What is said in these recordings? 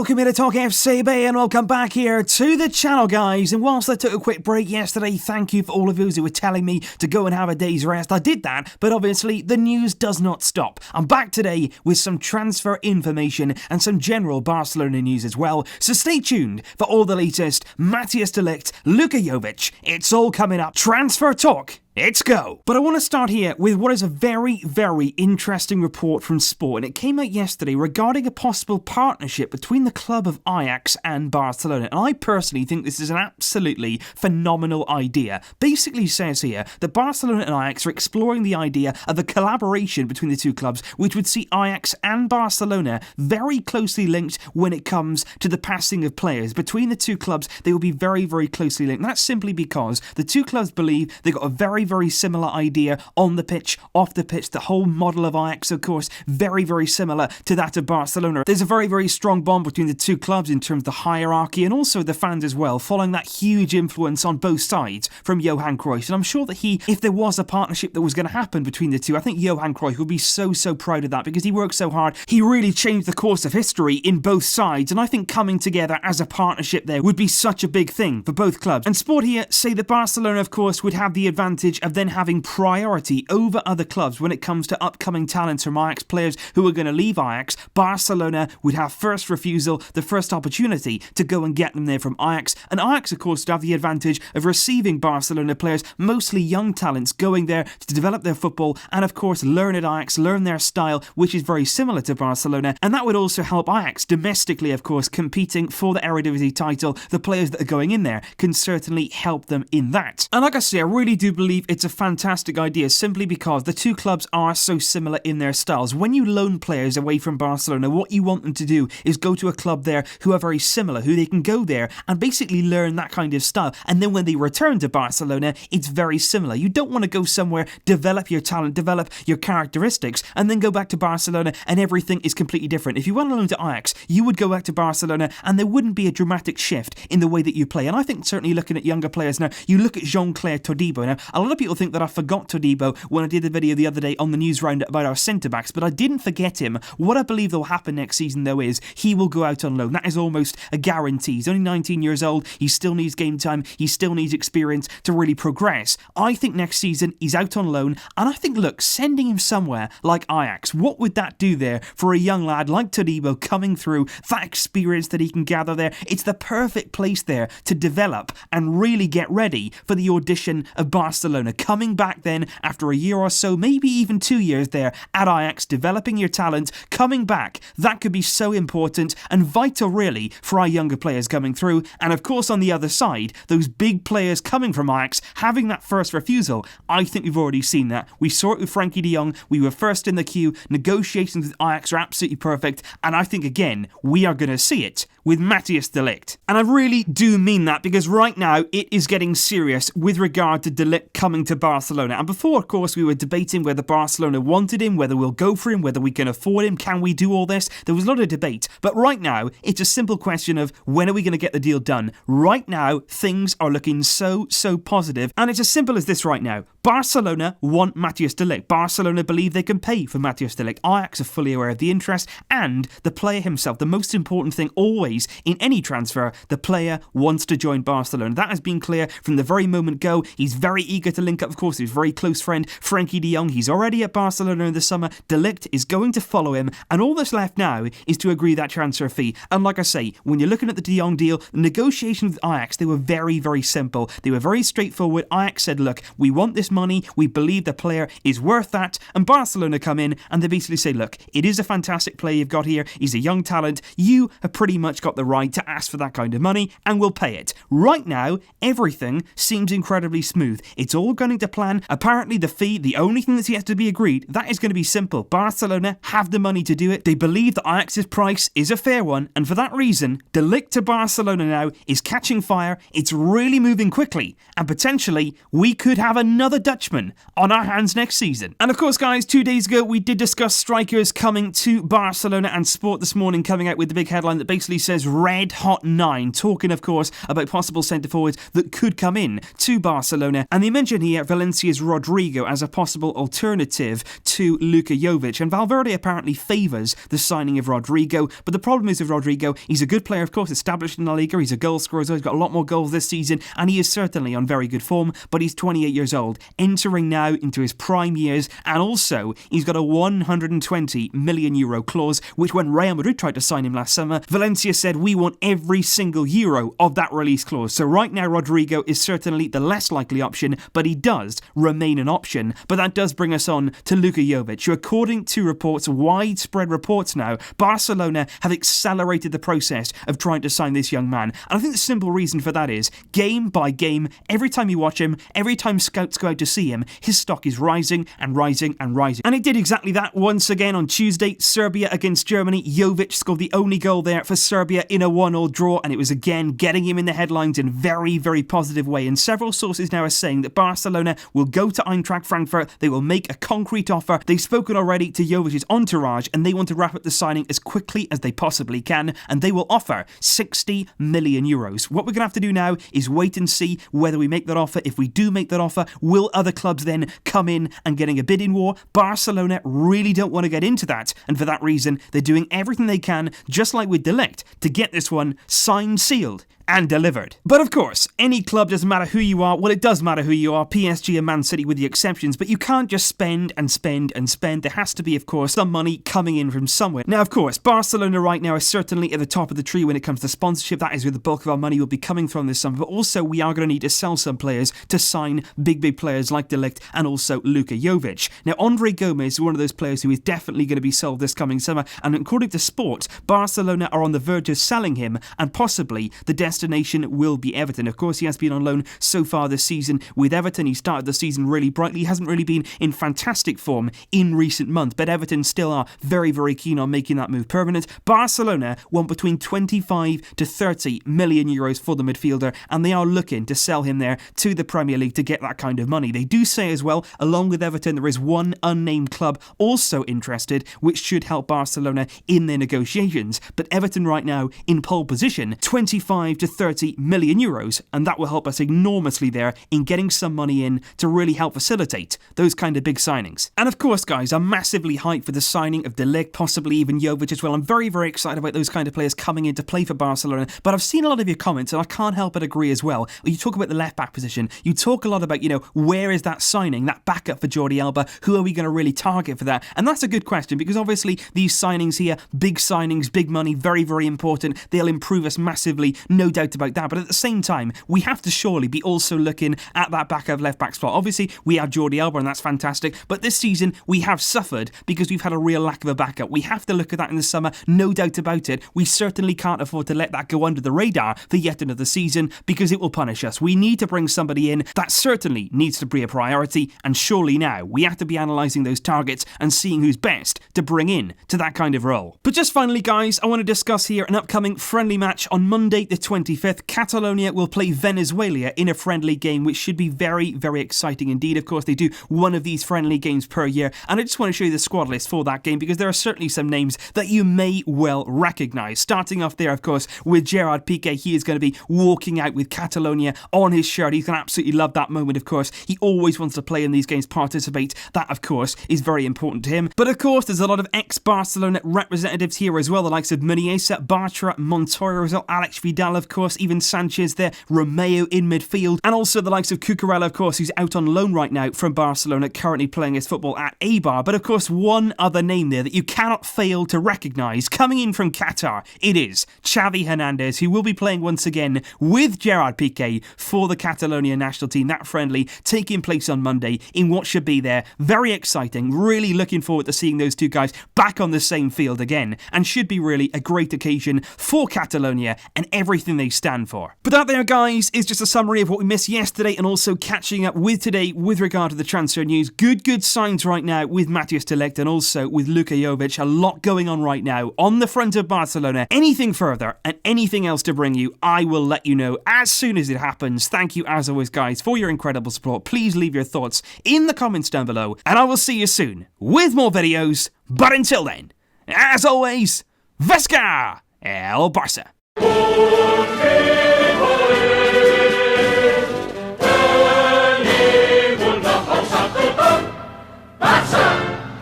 Welcome here to TalkFCB and welcome back here to the channel, guys. And whilst I took a quick break yesterday, thank you for all of you who were telling me to go and have a day's rest. I did that, but obviously the news does not stop. I'm back today with some transfer information and some general Barcelona news as well. So stay tuned for all the latest Matthijs De Ligt, Luka Jovic. It's all coming up. Transfer talk. Let's go! But I want to start here with what is a very, very interesting report from Sport, and it came out yesterday regarding a possible partnership between the club of Ajax and Barcelona. And I personally think this is an absolutely phenomenal idea. Basically says here that Barcelona and Ajax are exploring the idea of a collaboration between the two clubs, which would see Ajax and Barcelona very closely linked when it comes to the passing of players. Between the two clubs, they will be very, very closely linked. And that's simply because the two clubs believe they've got a very similar idea on the pitch, off the pitch. The whole model of Ajax, of course, very, very similar to that of Barcelona. There's a very, very strong bond between the two clubs in terms of the hierarchy and also the fans as well, following that huge influence on both sides from Johan Cruyff. And I'm sure that if there was a partnership that was going to happen between the two, I think Johan Cruyff would be so proud of that because he worked so hard. He really changed the course of history in both sides, and I think coming together as a partnership there would be such a big thing for both clubs. And Sport here say that Barcelona, of course, would have the advantage of then having priority over other clubs when it comes to upcoming talents from Ajax, players who are going to leave Ajax. Barcelona would have first refusal, the first opportunity to go and get them there from Ajax. And Ajax, of course, would have the advantage of receiving Barcelona players, mostly young talents, going there to develop their football and, of course, learn at Ajax, learn their style, which is very similar to Barcelona. And that would also help Ajax domestically, of course, competing for the Eredivisie title. The players that are going in there can certainly help them in that. And like I say, I really do believe it's a fantastic idea simply because the two clubs are so similar in their styles. When you loan players away from Barcelona, what you want them to do is go to a club there who are very similar, who they can go there and basically learn that kind of style. And then when they return to Barcelona, it's very similar. You don't want to go somewhere, develop your talent, develop your characteristics, and then go back to Barcelona and everything is completely different. If you went alone to Ajax, you would go back to Barcelona and there wouldn't be a dramatic shift in the way that you play. And I think certainly looking at younger players now, you look at Jean-Claire Todibo. Now, a lot of people think that I forgot Todibo when I did the video the other day on the news round about our centre-backs, but I didn't forget him. What I believe will happen next season, though, is he will go out on loan. That is almost a guarantee. He's only 19 years old. He still needs game time. He still needs experience to really progress. I think next season he's out on loan, and I think, look, sending him somewhere like Ajax, what would that do there for a young lad like Todibo coming through, that experience that he can gather there? It's the perfect place there to develop and really get ready for the audition of Barcelona. Coming back then after a year or so, maybe even 2 years there at Ajax, developing your talent, coming back, that could be so important and vital really for our younger players coming through. And of course on the other side, those big players coming from Ajax having that first refusal. I think we've already seen that. We saw it with Frankie de Jong. We were first in the queue. Negotiations with Ajax are absolutely perfect, and I think again we are going to see it with Matthijs De Ligt. And I really do mean that because right now it is getting serious with regard to De Ligt coming to Barcelona. And before, of course, we were debating whether Barcelona wanted him, whether we'll go for him, whether we can afford him, can we do all this? There was a lot of debate. But right now, it's a simple question of when are we going to get the deal done? Right now, things are looking so positive. And it's as simple as this right now. Barcelona want Matthijs De Ligt. Barcelona believe they can pay for Matthijs De Ligt. Ajax are fully aware of the interest and the player himself. The most important thing always in any transfer, the player wants to join Barcelona. That has been clear from the very moment go. He's very eager to link up, of course, his very close friend, Frankie de Jong. He's already at Barcelona in the summer. De Ligt is going to follow him, and all that's left now is to agree that transfer fee. And like I say, when you're looking at the de Jong deal, the negotiations with Ajax, they were very simple. They were very straightforward. Ajax said, look, we want this money. We believe the player is worth that. And Barcelona come in and they basically say, look, it is a fantastic player you've got here. He's a young talent. You have pretty much got the right to ask for that kind of money and we'll pay it. Right now, everything seems incredibly smooth. It's all going to plan. Apparently the fee, the only thing that's yet to be agreed, that is going to be simple. Barcelona have the money to do it. They believe that Ajax's price is a fair one, and for that reason, De Ligt to Barcelona now is catching fire. It's really moving quickly, and potentially we could have another Dutchman on our hands next season. And of course, guys, 2 days ago we did discuss strikers coming to Barcelona, and Sport this morning coming out with the big headline that basically says red hot 9, talking of course about possible centre forwards that could come in to Barcelona. And they mentioned mention here Valencia's Rodrigo as a possible alternative to Luka Jovic, and Valverde apparently favours the signing of Rodrigo, but the problem is with Rodrigo, he's a good player, of course, established in La Liga, he's a goal scorer, so he's got a lot more goals this season, and he is certainly on very good form, but he's 28 years old, entering now into his prime years, and also, he's got a €120 million clause, which when Real Madrid tried to sign him last summer, Valencia said, we want every single euro of that release clause. So right now, Rodrigo is certainly the less likely option, but he does remain an option. But that does bring us on to Luka Jovic, who, according to reports, widespread reports now, Barcelona have accelerated the process of trying to sign this young man. And I think the simple reason for that is, game by game, every time you watch him, every time scouts go out to see him, his stock is rising and rising and rising. And it did exactly that once again on Tuesday, Serbia against Germany. Jovic scored the only goal there for Serbia in a 1-1 draw, and it was again getting him in the headlines in a very, very positive way. And several sources now are saying that Barcelona will go to Eintracht Frankfurt, they will make a concrete offer. They've spoken already to Jovic's entourage, and they want to wrap up the signing as quickly as they possibly can, and they will offer €60 million. What we're going to have to do now is wait and see whether we make that offer. If we do make that offer, will other clubs then come in and getting a bidding war? Barcelona really don't want to get into that, and for that reason, they're doing everything they can, just like with De Ligt, to get this one signed, sealed, and delivered. But of course, any club, doesn't matter who you are, well, it does matter who you are, PSG and Man City with the exceptions, but you can't just spend and spend and spend. There has to be, of course, some money coming in from somewhere. Now, of course, Barcelona right now is certainly at the top of the tree when it comes to sponsorship. That is where the bulk of our money will be coming from this summer, but also we are going to need to sell some players to sign big players like De Ligt and also Luka Jovic. Now, Andre Gomez is one of those players who is definitely going to be sold this coming summer, and according to Sport, Barcelona are on the verge of selling him, and possibly the destination will be Everton. Of course, he has been on loan so far this season with Everton. He started the season really brightly. He hasn't really been in fantastic form in recent months, but Everton still are very keen on making that move permanent. Barcelona want between 25 to 30 million euros for the midfielder, and they are looking to sell him there to the Premier League to get that kind of money. They do say as well, along with Everton, there is one unnamed club also interested, which should help Barcelona in their negotiations. But Everton right now in pole position, 25 to 30 million euros, and that will help us enormously there in getting some money in to really help facilitate those kind of big signings. And of course, guys, I'm massively hyped for the signing of De Ligt, possibly even Jovic as well. I'm very excited about those kind of players coming in to play for Barcelona, but I've seen a lot of your comments and I can't help but agree as well. You talk about the left back position, you talk a lot about, where is that signing, that backup for Jordi Alba, who are we going to really target for that? And that's a good question, because obviously these signings here, big signings, big money, very important, they'll improve us massively, no doubt about that, but at the same time, we have to surely be also looking at that backup left back spot. Obviously, we have Jordi Alba and that's fantastic, but this season we have suffered because we've had a real lack of a backup. We have to look at that in the summer, no doubt about it. We certainly can't afford to let that go under the radar for yet another season, because it will punish us. We need to bring somebody in. That certainly needs to be a priority, and surely now we have to be analysing those targets and seeing who's best to bring in to that kind of role. But just finally, guys, I want to discuss here an upcoming friendly match on Monday the 25th. Catalonia will play Venezuela in a friendly game, which should be very exciting indeed. Of course, they do one of these friendly games per year, and I just want to show you the squad list for that game, because there are certainly some names that you may well recognise. Starting off there, of course, with Gerard Piqué. He is going to be walking out with Catalonia on his shirt. He's going to absolutely love that moment, of course. He always wants to play in these games, participate. That, of course, is very important to him. But, of course, there's a lot of ex-Barcelona representatives here as well, the likes of Muniesa, Bartra, Montoya as well, Alex Vidal, of course, even Sanchez there, Romeo in midfield, and also the likes of Cucurella, of course, who's out on loan right now from Barcelona, currently playing his football at Eibar. But, of course, one other name there that you cannot fail to recognise, coming in from Qatar, it is Xavi Hernandez, who will be playing once again with Gerard Piqué for the Catalonia national team. That friendly taking place on Monday in what should be there. Very exciting. Really looking forward to seeing those two guys back on the same field again, and should be really a great occasion for Catalonia and everything they stand for. But that there, guys, is just a summary of what we missed yesterday and also catching up with today with regard to the transfer news. Good signs right now with Matthijs De Ligt and also with Luka Jovic. A lot going on right now on the front of Barcelona. Anything further and anything else to bring you, I will let you know as soon as it happens. Thank you as always, guys, for your incredible support. Please leave your thoughts in the comments down below, and I will see you soon with more videos. But until then, as always, Vesca El Barça. Porque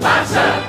Barca!